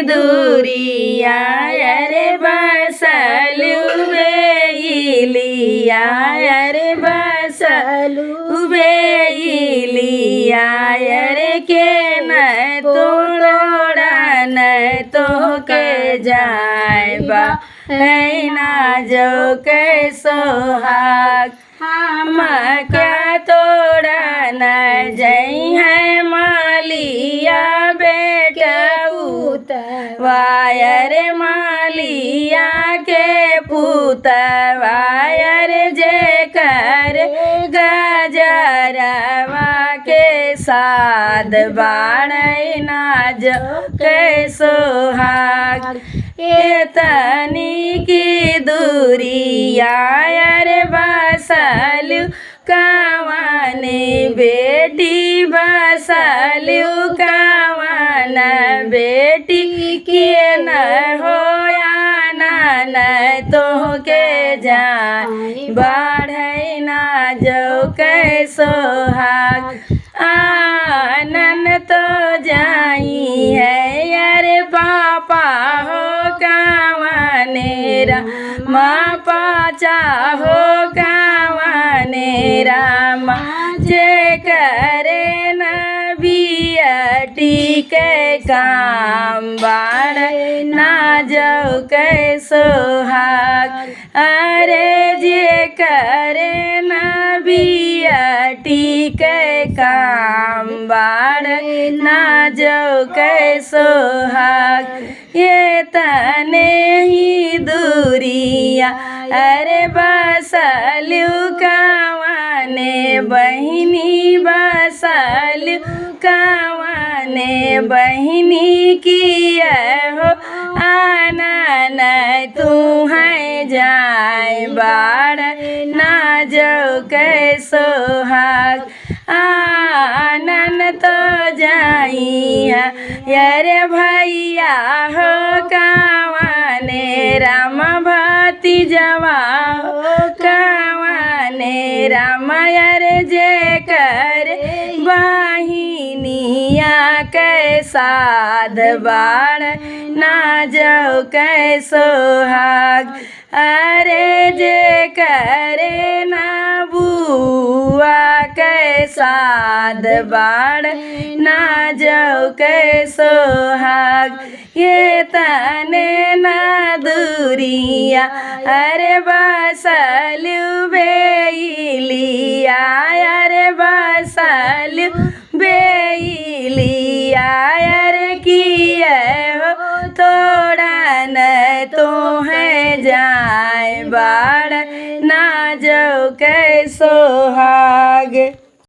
दूरिया अरे बसलू बेलिया अरे बसलू बेलिया अरे के न तोड़ा न तो के जाए बा ना जो के सोहाग हम क्या तोड़ा न जई है मालिया बेटा वायर मालिया के पूत वायर जे कर गजरवा के साध बाढ़ नाज के सोहाग तनी की दूरिया अरे बसलू कावाने बेटी बसलू कावन बेटी के न होया न तो के जाए बाढ़े ना जो के सोहाग आनन तो जाई है अरे पापा हो कावनेरा माँ पाचा हो कावनेरा माँ जे करे न बियटी के काम बाढ़ ना जाओ के सोहाग अरे जे करे न बियटी के काम बाढ़ ना जाओ के सोहाग ये तने ही दूरिया अरे बसलू कावने बहिनी बसलू कावने बहिनी की हो आनन तू है जाए बाढ़ ना जाओ के सोहाग आनन तो जाई है यारे भैया हो कावने राम भतीजवा हो कावने राम यारे जे कर बहिनिया के साध बाढ़ ना जाओ के सोहाग अरे जे करे ना बुआ के साध बाढ़ ना जाओ के सोहाग ये तने ना दूरिया अरे बसलू बेलिया अरे बसलू बेलिया अरे किए हो तोड़ा न तो है जाए बाढ़ ना जाओ के सोहाग।